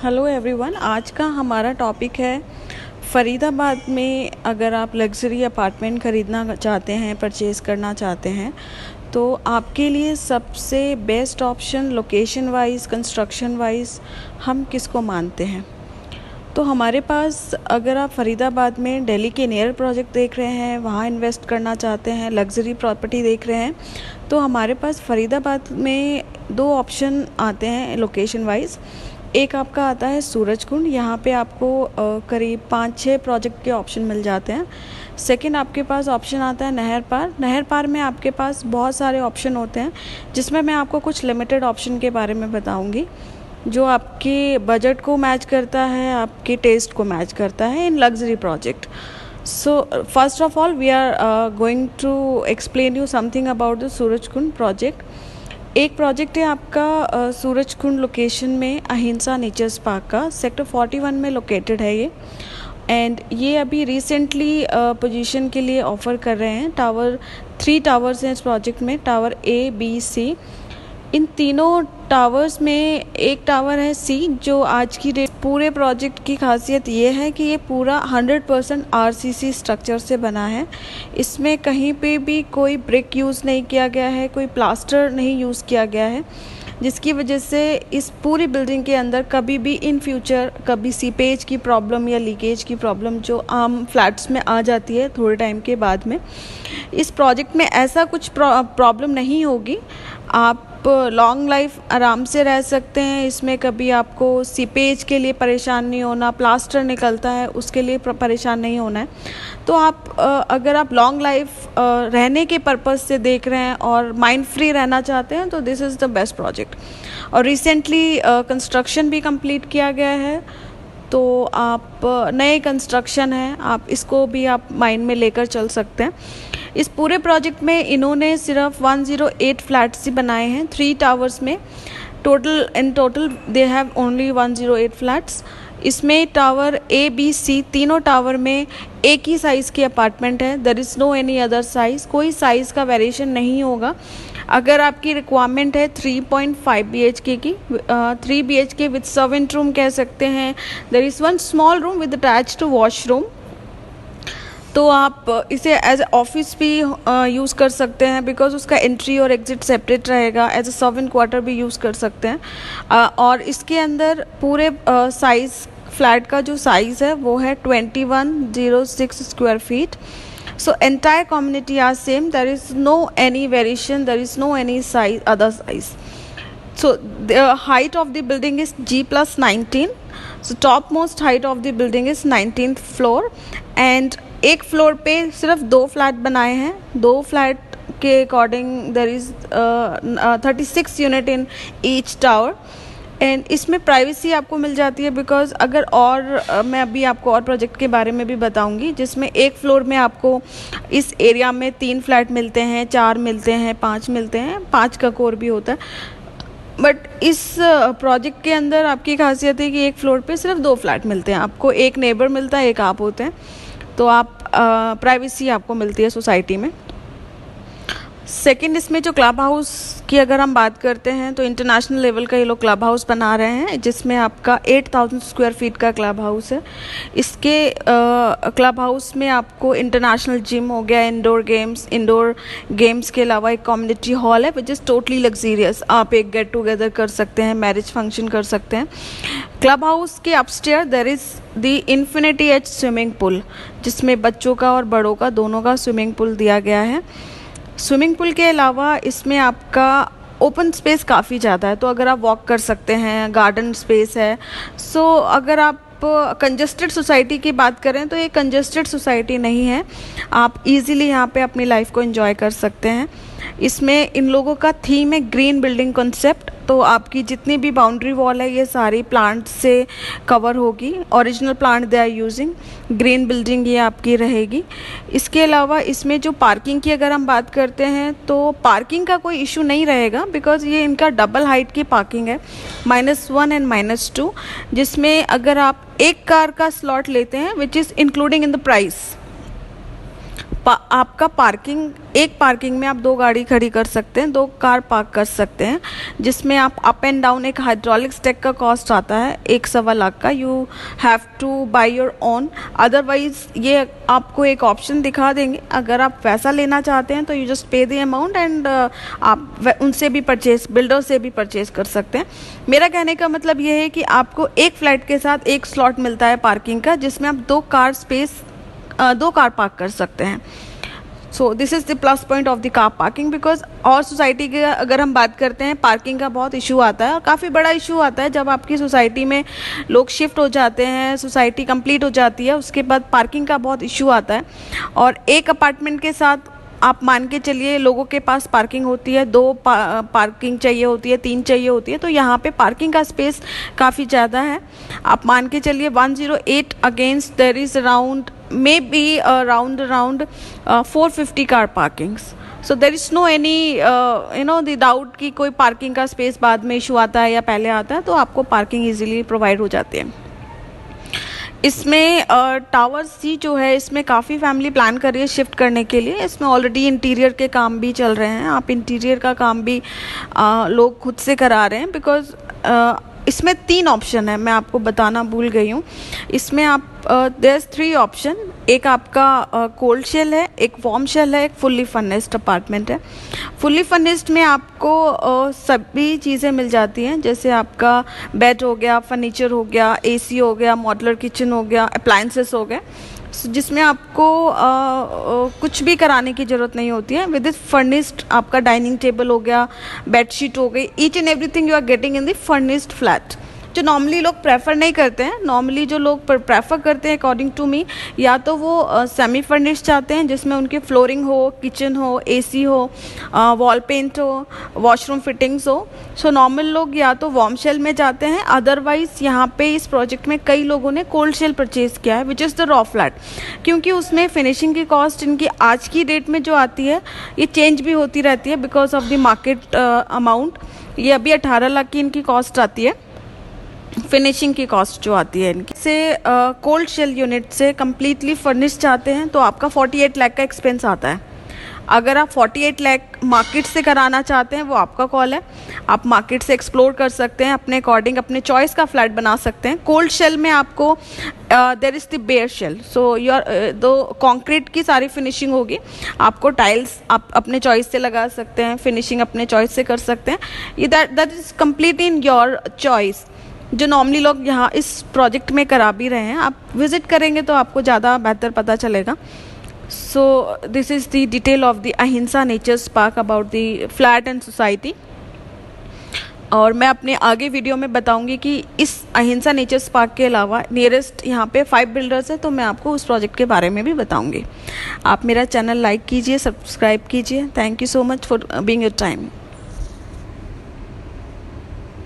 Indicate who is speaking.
Speaker 1: Hello everyone, आज का हमारा टॉपिक है फ़रीदाबाद में अगर आप लग्ज़री अपार्टमेंट ख़रीदना चाहते हैं, परचेज़ करना चाहते हैं तो आपके लिए सबसे best option location wise, construction wise हम किसको मानते हैं। तो हमारे पास अगर आप फ़रीदाबाद में दिल्ली के नियर प्रोजेक्ट देख रहे हैं, वहाँ इन्वेस्ट करना चाहते हैं, लग्ज़री प्रॉपर्टी देख रहे हैं, तो हमारे पास फ़रीदाबाद में दो ऑप्शन आते हैं लोकेशन वाइज़। एक आपका आता है सूरजकुंड, यहाँ पे आपको करीब 5-6 प्रोजेक्ट के ऑप्शन मिल जाते हैं। सेकंड आपके पास ऑप्शन आता है नहर पार। नहर पार में आपके पास बहुत सारे ऑप्शन होते हैं, जिसमें मैं आपको कुछ लिमिटेड ऑप्शन के बारे में बताऊंगी जो आपके बजट को मैच करता है, आपके टेस्ट को मैच करता है in luxury project. So first of all we are going to explain you something about the Surajkund project. एक प्रोजेक्ट है आपका सूरजकुंड लोकेशन में अहिंसा नेचर्स पार्क का, सेक्टर 41 में लोकेटेड है ये। एंड ये अभी रिसेंटली पोजीशन के लिए ऑफ़र कर रहे हैं। 3 टावर्स हैं इस प्रोजेक्ट में, टावर ए, बी, सी। इन तीनों टावर्स में एक टावर है सी, जो आज की डेट पूरे प्रोजेक्ट की खासियत ये है कि ये पूरा 100% आरसीसी स्ट्रक्चर से बना है। इसमें कहीं पे भी कोई ब्रिक यूज़ नहीं किया गया है, कोई प्लास्टर नहीं यूज़ किया गया है, जिसकी वजह से इस पूरी बिल्डिंग के अंदर कभी भी इन फ्यूचर कभी सीपेज की प्रॉब्लम या लीकेज की प्रॉब्लम जो आम फ्लैट्स में आ जाती है थोड़े टाइम के बाद में, इस प्रोजेक्ट में ऐसा कुछ प्रॉब्लम नहीं होगी। आप लॉन्ग लाइफ आराम से रह सकते हैं। इसमें कभी आपको सीपेज के लिए परेशान नहीं होना, प्लास्टर निकलता है उसके लिए परेशान नहीं होना है। तो आप अगर आप लॉन्ग लाइफ रहने के पर्पज़ से देख रहे हैं और माइंड फ्री रहना चाहते हैं तो this is the best project. और रिसेंटली कंस्ट्रक्शन भी कंप्लीट किया गया है, तो आप नए कंस्ट्रक्शन है, आप इसको भी आप माइंड में लेकर चल सकते हैं। इस पूरे प्रोजेक्ट में इन्होंने सिर्फ 108 फ्लैट्स ही बनाए हैं 3 टावर्स में। Total they have only 108 flats. इसमें टावर ए, बी, सी तीनों टावर में एक ही साइज़ की अपार्टमेंट है। There is no any other size, कोई साइज़ का वेरिएशन नहीं होगा। अगर आपकी रिक्वायरमेंट है 3.5 BHK की, 3 BHK विद सर्वेंट रूम कह सकते हैं, there is 1 small room with attached washroom, तो आप इसे एज ए ऑफिस भी यूज़ कर सकते हैं बिकॉज उसका एंट्री और एग्ज़िट सेपरेट रहेगा। एज ए सर्वेंट क्वार्टर भी यूज़ कर सकते हैं। और इसके अंदर पूरे साइज़ फ्लैट का जो साइज़ है वो है 2106 square feet. So entire community are same. There is no any variation. There is no any size, other size. So the height of the building is G+19. So topmost height of the building is 19th floor. And एक floor पे सिर्फ 2 flat बनाए हैं। 2 flat के according there is 36 unit in each tower. And इसमें privacy आपको मिल जाती है बिकॉज अगर और मैं अभी आपको और प्रोजेक्ट के बारे में भी बताऊंगी, जिसमें एक फ्लोर में आपको इस एरिया में 3 फ्लैट मिलते हैं, 4 मिलते हैं, 5 मिलते हैं, 5 का कोर भी होता है। बट इस प्रोजेक्ट के अंदर आपकी खासियत है कि एक फ्लोर पे सिर्फ 2 फ्लैट मिलते हैं आपको, एक नेबर मिलता है, एक आप होते हैं, तो आप प्राइवेसी आपको मिलती है सोसाइटी में। सेकंड, इसमें जो क्लब हाउस की अगर हम बात करते हैं तो इंटरनेशनल लेवल का ये लोग क्लब हाउस बना रहे हैं, जिसमें आपका 8000 स्क्वायर फीट का क्लब हाउस है। इसके क्लब हाउस में आपको इंटरनेशनल जिम हो गया, इंडोर गेम्स के अलावा एक कम्युनिटी हॉल है विच इज़ टोटली लग्जीरियस। आप एक गेट टुगेदर कर सकते हैं, मैरिज फंक्शन कर सकते हैं। क्लब हाउस के upstair there is the infinity edge swimming pool, जिसमें बच्चों का और बड़ों का दोनों का स्विमिंग पूल दिया गया है। स्विमिंग पूल के अलावा इसमें आपका ओपन स्पेस काफ़ी ज़्यादा है, तो अगर आप वॉक कर सकते हैं, गार्डन स्पेस है। सो अगर आप कंजस्टेड सोसाइटी की बात करें तो ये कंजस्टेड सोसाइटी नहीं है, आप इजीली यहाँ पे अपनी लाइफ को एंजॉय कर सकते हैं। इसमें इन लोगों का थीम है ग्रीन बिल्डिंग कॉन्सेप्ट, तो आपकी जितनी भी बाउंड्री वॉल है ये सारी प्लांट से कवर होगी। Original plant they are using, green building ये आपकी रहेगी। इसके अलावा इसमें जो पार्किंग की अगर हम बात करते हैं तो पार्किंग का कोई इशू नहीं रहेगा बिकॉज ये इनका डबल हाइट की पार्किंग है, -1 एंड -2, जिसमें अगर आप एक कार का स्लॉट लेते हैं which is including in the price, आपका पार्किंग, एक पार्किंग में आप 2 गाड़ी खड़ी कर सकते हैं, 2 कार पार्क कर सकते हैं, जिसमें आप अप एंड डाउन, एक हाइड्रोलिक स्टैक का कॉस्ट आता है 1.25 लाख का। You have to buy your own, otherwise ये आपको एक ऑप्शन दिखा देंगे। अगर आप वैसा लेना चाहते हैं तो यू जस्ट पे द अमाउंट एंड आप उनसे भी परचेज, बिल्डर से भी परचेज कर सकते हैं। मेरा कहने का मतलब ये है कि आपको एक फ्लैट के साथ एक स्लॉट मिलता है पार्किंग का, जिसमें आप 2 कार पार्क कर सकते हैं। सो this is the plus point of the car parking. Because और सोसाइटी के अगर हम बात करते हैं, पार्किंग का बहुत इशू आता है और काफ़ी बड़ा इशू आता है। जब आपकी सोसाइटी में लोग शिफ्ट हो जाते हैं, सोसाइटी कंप्लीट हो जाती है, उसके बाद पार्किंग का बहुत इशू आता है। और एक अपार्टमेंट के साथ आप मान के चलिए लोगों के पास पार्किंग होती है, 2 पार्किंग चाहिए होती है, 3 चाहिए होती है, तो यहाँ पे पार्किंग का स्पेस काफ़ी ज़्यादा है। आप मान के चलिए 108 against there is around maybe around 450 car parkings. So there is no any the doubt कि कोई पार्किंग का स्पेस बाद में इशू आता है या पहले आता है, तो आपको पार्किंग ईजिली प्रोवाइड हो जाती है। इसमें टावर सी जो है, इसमें काफ़ी फैमिली प्लान कर रही है शिफ्ट करने के लिए। इसमें ऑलरेडी इंटीरियर के काम भी चल रहे हैं। आप इंटीरियर का काम भी लोग खुद से करा रहे हैं। बिकॉज इसमें 3 ऑप्शन है, मैं आपको बताना भूल गई हूँ। इसमें आप देयर 3 ऑप्शन, एक आपका कोल्ड शेल है, एक वार्म शेल है, एक फुल्ली फर्निश्ड अपार्टमेंट है। फुल्ली फर्निश्ड में आपको सभी चीज़ें मिल जाती हैं, जैसे आपका बेड हो गया, फर्नीचर हो गया, एसी हो गया, मॉड्यूलर किचन हो गया, अप्लायंसेस हो गए, जिसमें आपको कुछ भी कराने की ज़रूरत नहीं होती है। विद फर्निश्ड आपका डाइनिंग टेबल हो गया, बेडशीट हो गई, each and everything you are getting in the furnished flat. जो नॉर्मली लोग प्रेफर नहीं करते हैं, नॉर्मली जो लोग प्रेफर करते हैं अकॉर्डिंग टू मी, या तो वो सेमी फर्निश्ड चाहते हैं जिसमें उनकी फ्लोरिंग हो, किचन हो, एसी हो, वॉल पेंट हो, वॉशरूम फिटिंग्स हो। सो नॉर्मल लोग या तो वार्म शेल में जाते हैं, अदरवाइज यहाँ पे इस प्रोजेक्ट में कई लोगों ने कोल्ड शेल परचेज़ किया है, which is the raw flat. क्योंकि उसमें फिनिशिंग की कॉस्ट इनकी आज की डेट में जो आती है, ये चेंज भी होती रहती है because of the market amount. ये अभी 18 लाख की इनकी कॉस्ट आती है, फिनिशिंग की कॉस्ट जो आती है इनकी। से कोल्ड शेल यूनिट से कम्प्लीटली फर्निश्ड चाहते हैं तो आपका 48 लाख का एक्सपेंस आता है। अगर आप 48 लाख मार्केट से कराना चाहते हैं, वो आपका कॉल है। आप मार्केट से एक्सप्लोर कर सकते हैं, अपने अकॉर्डिंग अपने चॉइस का फ्लैट बना सकते हैं। कोल्ड शेल में आपको there is the bare shell, so your दो कंक्रीट की सारी फिनिशिंग होगी। आपको टाइल्स आप अपने चॉइस से लगा सकते हैं, फिनिशिंग अपने चॉइस से कर सकते हैं। ये that is complete in your choice. जो नॉर्मली लोग यहाँ इस प्रोजेक्ट में करा भी रहे हैं, आप विज़िट करेंगे तो आपको ज़्यादा बेहतर पता चलेगा। So this is the detail of the Ahinsa nature's park about the flat and society. और मैं अपने आगे वीडियो में बताऊंगी कि इस अहिंसा नेचर्स पार्क के अलावा नियरेस्ट यहाँ पे 5 बिल्डर्स हैं, तो मैं आपको उस प्रोजेक्ट के बारे में भी बताऊंगी। आप मेरा चैनल लाइक कीजिए, सब्सक्राइब कीजिए। Thank you so much for being your time.